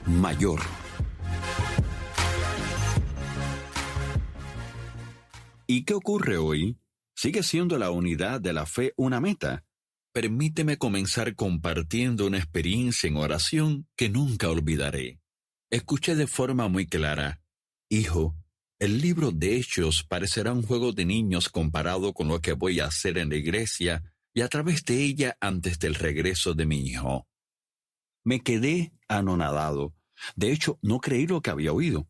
mayor. ¿Y qué ocurre hoy? ¿Sigue siendo la unidad de la fe una meta? Permíteme comenzar compartiendo una experiencia en oración que nunca olvidaré. Escuché de forma muy clara: hijo, el libro de Hechos parecerá un juego de niños comparado con lo que voy a hacer en la iglesia y a través de ella antes del regreso de mi hijo. Me quedé anonadado. De hecho, no creí lo que había oído.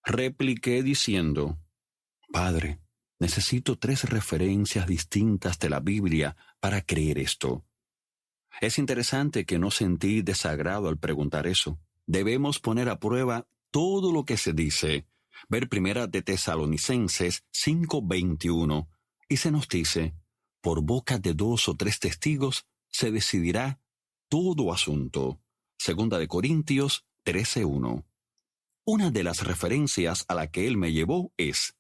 Repliqué diciendo: Padre, necesito 3 referencias distintas de la Biblia para creer esto. Es interesante que no sentí desagrado al preguntar eso. Debemos poner a prueba todo lo que se dice. Ver Primera de Tesalonicenses 5:21, y se nos dice: por boca de 2 o 3 testigos se decidirá todo asunto. Segunda de Corintios 13:1. Una de las referencias a la que él me llevó es: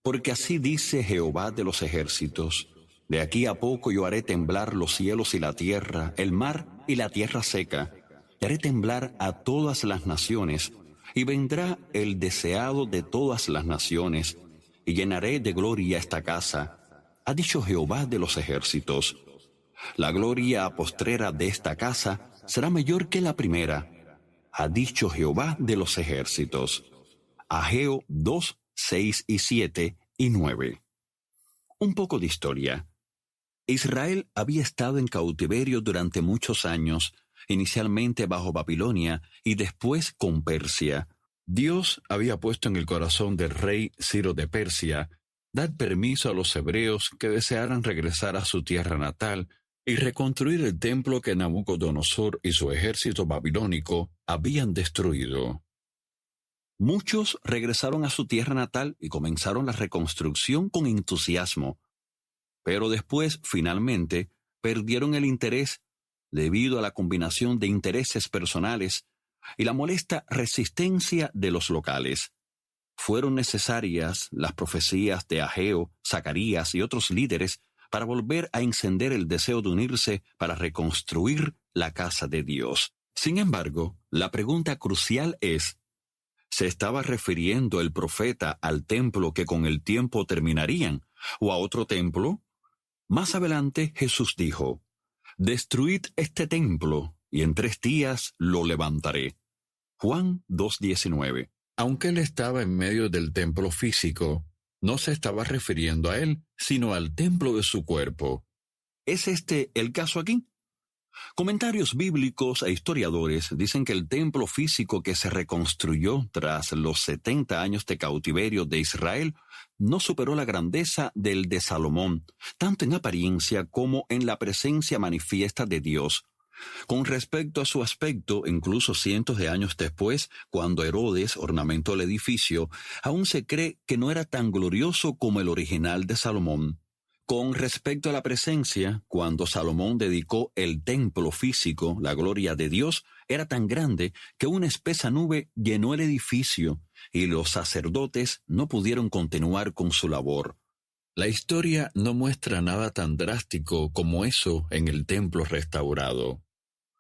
porque así dice Jehová de los ejércitos, de aquí a poco yo haré temblar los cielos y la tierra, el mar y la tierra seca, y haré temblar a todas las naciones, y vendrá el deseado de todas las naciones, y llenaré de gloria esta casa, ha dicho Jehová de los ejércitos. La gloria postrera de esta casa será mayor que la primera, ha dicho Jehová de los ejércitos. Ageo 2, 6 y 7 y 9. Un poco de historia. Israel había estado en cautiverio durante muchos años, inicialmente bajo Babilonia y después con Persia. Dios había puesto en el corazón del rey Ciro de Persia dar permiso a los hebreos que desearan regresar a su tierra natal y reconstruir el templo que Nabucodonosor y su ejército babilónico habían destruido. Muchos regresaron a su tierra natal y comenzaron la reconstrucción con entusiasmo, pero después, finalmente, perdieron el interés debido a la combinación de intereses personales y la molesta resistencia de los locales. Fueron necesarias las profecías de Ageo, Zacarías y otros líderes para volver a encender el deseo de unirse para reconstruir la casa de Dios. Sin embargo, la pregunta crucial es: ¿se estaba refiriendo el profeta al templo que con el tiempo terminarían, o a otro templo? Más adelante Jesús dijo: destruid este templo, y en 3 días lo levantaré. Juan 2:19. Aunque él estaba en medio del templo físico, no se estaba refiriendo a él, sino al templo de su cuerpo. ¿Es este el caso aquí? Comentarios bíblicos e historiadores dicen que el templo físico que se reconstruyó tras los 70 años de cautiverio de Israel no superó la grandeza del de Salomón, tanto en apariencia como en la presencia manifiesta de Dios. Con respecto a su aspecto, incluso cientos de años después, cuando Herodes ornamentó el edificio, aún se cree que no era tan glorioso como el original de Salomón. Con respecto a la presencia, cuando Salomón dedicó el templo físico, la gloria de Dios era tan grande que una espesa nube llenó el edificio y los sacerdotes no pudieron continuar con su labor. La historia no muestra nada tan drástico como eso en el templo restaurado.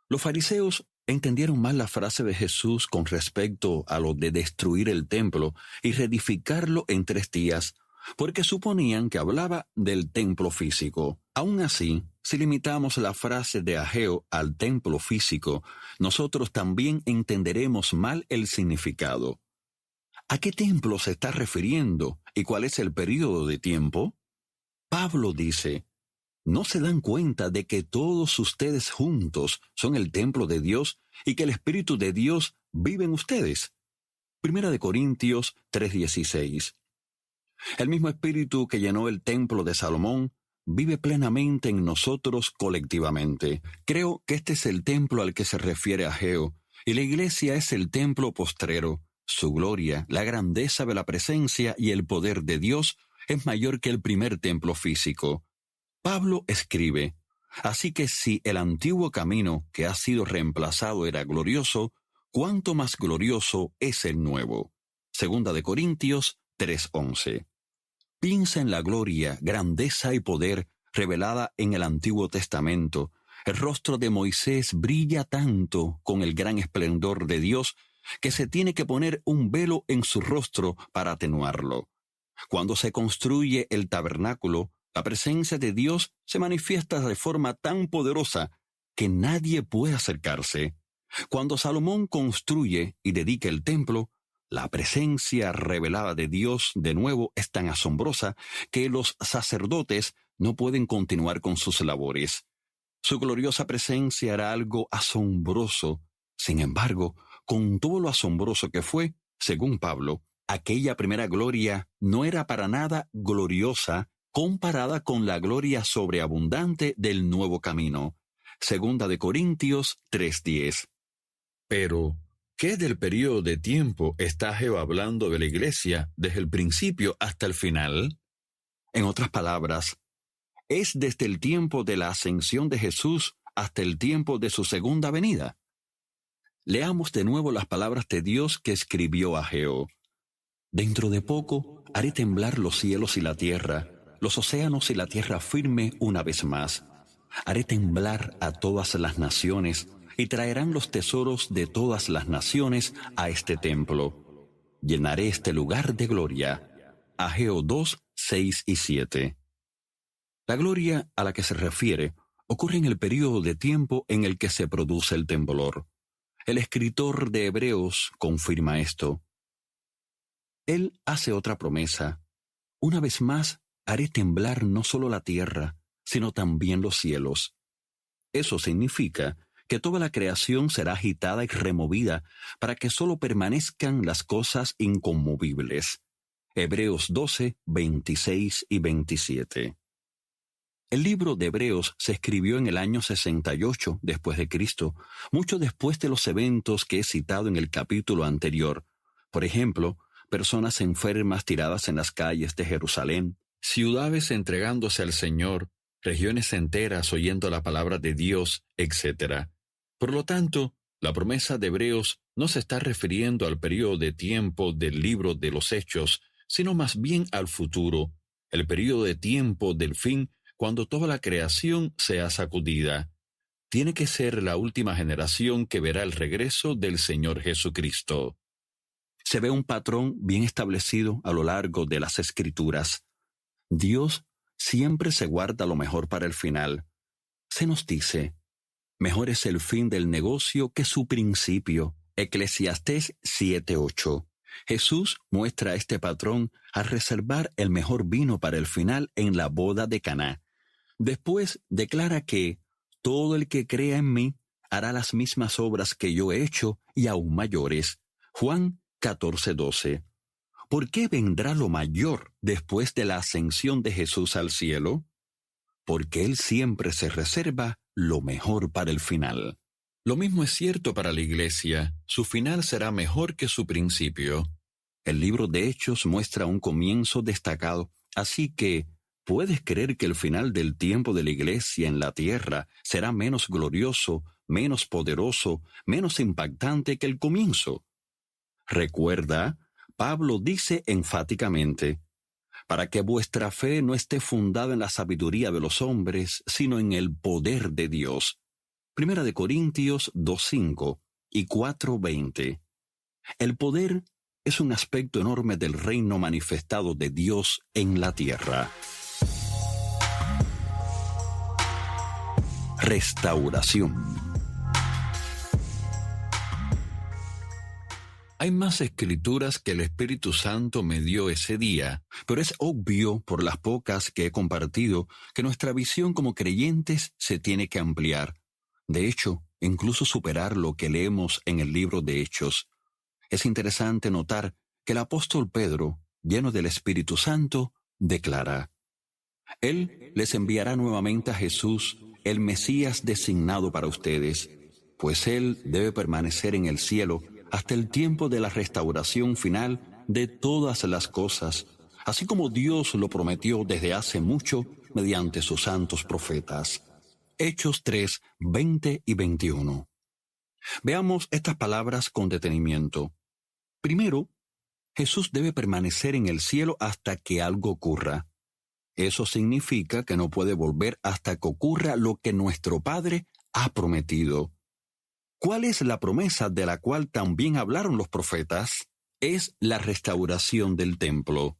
Los fariseos entendieron mal la frase de Jesús con respecto a lo de destruir el templo y reedificarlo en 3 días, porque suponían que hablaba del templo físico. Aún así, si limitamos la frase de Ageo al templo físico, nosotros también entenderemos mal el significado. ¿A qué templo se está refiriendo y cuál es el período de tiempo? Pablo dice: ¿no se dan cuenta de que todos ustedes juntos son el templo de Dios y que el Espíritu de Dios vive en ustedes? Primera de Corintios 3:16. El mismo Espíritu que llenó el templo de Salomón vive plenamente en nosotros colectivamente. Creo que este es el templo al que se refiere Ageo, y la iglesia es el templo postrero. Su gloria, la grandeza de la presencia y el poder de Dios es mayor que el primer templo físico. Pablo escribe: así que si el antiguo camino que ha sido reemplazado era glorioso, ¿cuánto más glorioso es el nuevo? Segunda de Corintios 3:11. Piensa en la gloria, grandeza y poder revelada en el Antiguo Testamento El rostro de Moisés brilla tanto con el gran esplendor de Dios que se tiene que poner un velo en su rostro para atenuarlo. Cuando se construye el tabernáculo, la presencia de Dios se manifiesta de forma tan poderosa que nadie puede acercarse. Cuando Salomón construye y dedica el templo, la presencia revelada de Dios de nuevo es tan asombrosa que los sacerdotes no pueden continuar con sus labores. Su gloriosa presencia era algo asombroso. Sin embargo, con todo lo asombroso que fue, según Pablo, aquella primera gloria no era para nada gloriosa comparada con la gloria sobreabundante del nuevo camino. Segunda de Corintios 3:10. Pero, ¿qué del periodo de tiempo está Jehová hablando de la iglesia desde el principio hasta el final? En otras palabras, ¿es desde el tiempo de la ascensión de Jesús hasta el tiempo de su segunda venida? Leamos de nuevo las palabras de Dios que escribió Ageo. Dentro de poco haré temblar los cielos y la tierra, los océanos y la tierra firme una vez más. Haré temblar a todas las naciones, y traerán los tesoros de todas las naciones a este templo. Llenaré este lugar de gloria. Ageo 2, 6 y 7. La gloria a la que se refiere ocurre en el período de tiempo en el que se produce el temblor. El escritor de Hebreos confirma esto. Él hace otra promesa. Una vez más, haré temblar no solo la tierra, sino también los cielos. Eso significa que toda la creación será agitada y removida para que solo permanezcan las cosas inconmovibles. Hebreos 12, 26 y 27. El libro de Hebreos se escribió en el año 68 después de Cristo, mucho después de los eventos que he citado en el capítulo anterior. Por ejemplo, personas enfermas tiradas en las calles de Jerusalén, ciudades entregándose al Señor, regiones enteras oyendo la palabra de Dios, etc. Por lo tanto, la promesa de Hebreos no se está refiriendo al periodo de tiempo del libro de los Hechos, sino más bien al futuro, el periodo de tiempo del fin, cuando toda la creación sea sacudida. Tiene que ser la última generación que verá el regreso del Señor Jesucristo. Se ve un patrón bien establecido a lo largo de las Escrituras. Dios siempre se guarda lo mejor para el final. Se nos dice, mejor es el fin del negocio que su principio. Eclesiastés 7:8. Jesús muestra este patrón al reservar el mejor vino para el final en la boda de Caná. Después declara que todo el que crea en mí hará las mismas obras que yo he hecho y aún mayores. Juan 14:12. ¿Por qué vendrá lo mayor después de la ascensión de Jesús al cielo? Porque Él siempre se reserva lo mejor para el final. Lo mismo es cierto para la iglesia. Su final será mejor que su principio. El libro de Hechos muestra un comienzo destacado, así que ¿puedes creer que el final del tiempo de la iglesia en la tierra será menos glorioso, menos poderoso, menos impactante que el comienzo? Recuerda, Pablo dice enfáticamente, para que vuestra fe no esté fundada en la sabiduría de los hombres, sino en el poder de Dios. Primera de Corintios 2:5 y 4:20. El poder es un aspecto enorme del reino manifestado de Dios en la tierra. Restauración. Hay más escrituras que el Espíritu Santo me dio ese día, pero es obvio por las pocas que he compartido que nuestra visión como creyentes se tiene que ampliar. De hecho, incluso superar lo que leemos en el libro de Hechos. Es interesante notar que el apóstol Pedro, lleno del Espíritu Santo, declara: Él les enviará nuevamente a Jesús, el Mesías designado para ustedes, pues Él debe permanecer en el cielo hasta el tiempo de la restauración final de todas las cosas, así como Dios lo prometió desde hace mucho mediante sus santos profetas. Hechos 3, 20 y 21. Veamos estas palabras con detenimiento. Primero, Jesús debe permanecer en el cielo hasta que algo ocurra. Eso significa que no puede volver hasta que ocurra lo que nuestro Padre ha prometido. ¿Cuál es la promesa de la cual también hablaron los profetas? Es la restauración del templo.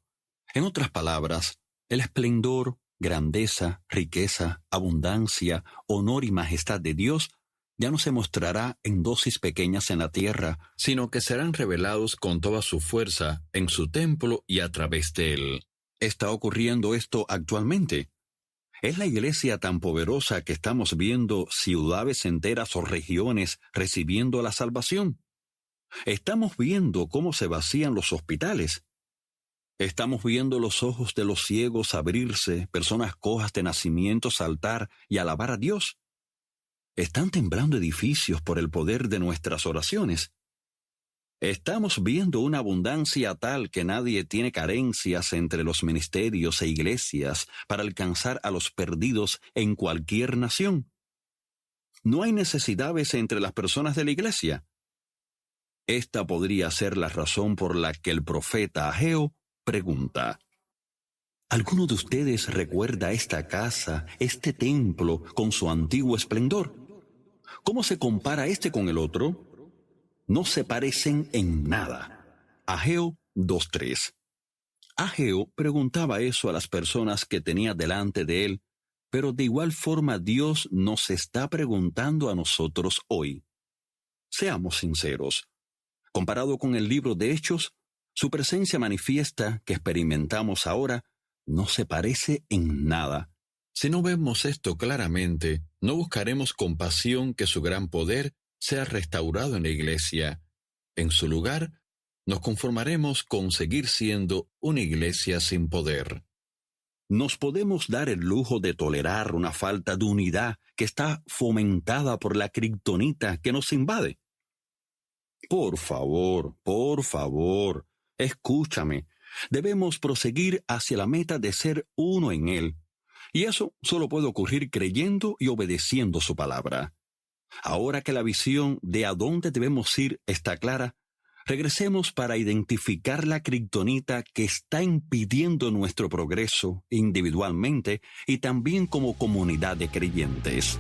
En otras palabras, el esplendor, grandeza, riqueza, abundancia, honor y majestad de Dios ya no se mostrará en dosis pequeñas en la tierra, sino que serán revelados con toda su fuerza en su templo y a través de él. ¿Está ocurriendo esto actualmente? ¿Es la iglesia tan poderosa que estamos viendo ciudades enteras o regiones recibiendo la salvación? ¿Estamos viendo cómo se vacían los hospitales? ¿Estamos viendo los ojos de los ciegos abrirse, personas cojas de nacimiento saltar y alabar a Dios? ¿Están temblando edificios por el poder de nuestras oraciones? Estamos viendo una abundancia tal que nadie tiene carencias entre los ministerios e iglesias para alcanzar a los perdidos en cualquier nación. ¿No hay necesidades entre las personas de la iglesia? Esta podría ser la razón por la que el profeta Ageo pregunta: ¿alguno de ustedes recuerda esta casa, este templo, con su antiguo esplendor? ¿Cómo se compara este con el otro? No se parecen en nada. Ageo 2:3. Ageo preguntaba eso a las personas que tenía delante de él, pero de igual forma Dios nos está preguntando a nosotros hoy. Seamos sinceros. Comparado con el libro de Hechos, su presencia manifiesta que experimentamos ahora no se parece en nada. Si no vemos esto claramente, no buscaremos con pasión que su gran poder sea restaurado en la iglesia. En su lugar, nos conformaremos con seguir siendo una iglesia sin poder. Nos podemos dar el lujo de tolerar una falta de unidad que está fomentada por la kriptonita que nos invade. Por favor, escúchame. Debemos proseguir hacia la meta de ser uno en Él. Y eso solo puede ocurrir creyendo y obedeciendo su palabra. Ahora que la visión de a dónde debemos ir está clara, regresemos para identificar la kriptonita que está impidiendo nuestro progreso individualmente y también como comunidad de creyentes.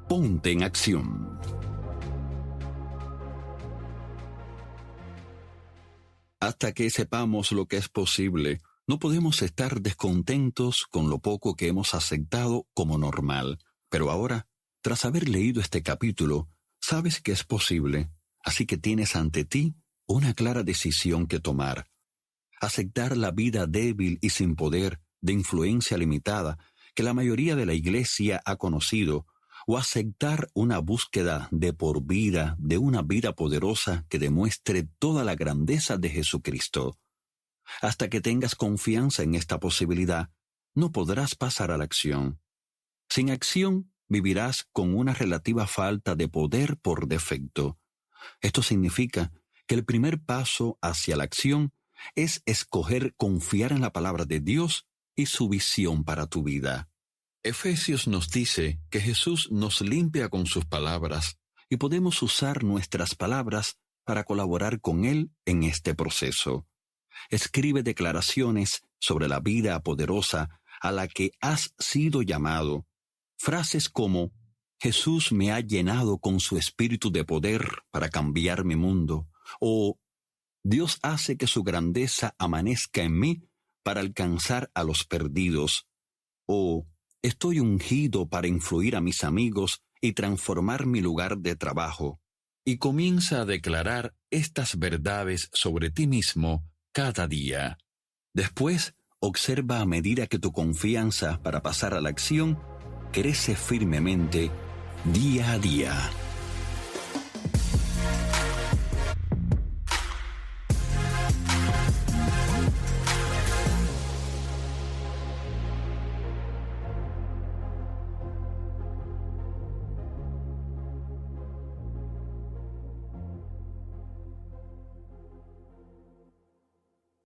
Ponte en acción. Hasta que sepamos lo que es posible, no podemos estar descontentos con lo poco que hemos aceptado como normal. Pero ahora, tras haber leído este capítulo, sabes que es posible, así que tienes ante ti una clara decisión que tomar. Aceptar la vida débil y sin poder, de influencia limitada, que la mayoría de la iglesia ha conocido, o aceptar una búsqueda de por vida, de una vida poderosa que demuestre toda la grandeza de Jesucristo. Hasta que tengas confianza en esta posibilidad, no podrás pasar a la acción. Sin acción, vivirás con una relativa falta de poder por defecto. Esto significa que el primer paso hacia la acción es escoger confiar en la palabra de Dios y su visión para tu vida. Efesios nos dice que Jesús nos limpia con sus palabras y podemos usar nuestras palabras para colaborar con Él en este proceso. Escribe declaraciones sobre la vida poderosa a la que has sido llamado. Frases como: Jesús me ha llenado con su espíritu de poder para cambiar mi mundo, o Dios hace que su grandeza amanezca en mí para alcanzar a los perdidos, o estoy ungido para influir a mis amigos y transformar mi lugar de trabajo. Y comienza a declarar estas verdades sobre ti mismo cada día. Después, observa a medida que tu confianza para pasar a la acción crece firmemente día a día.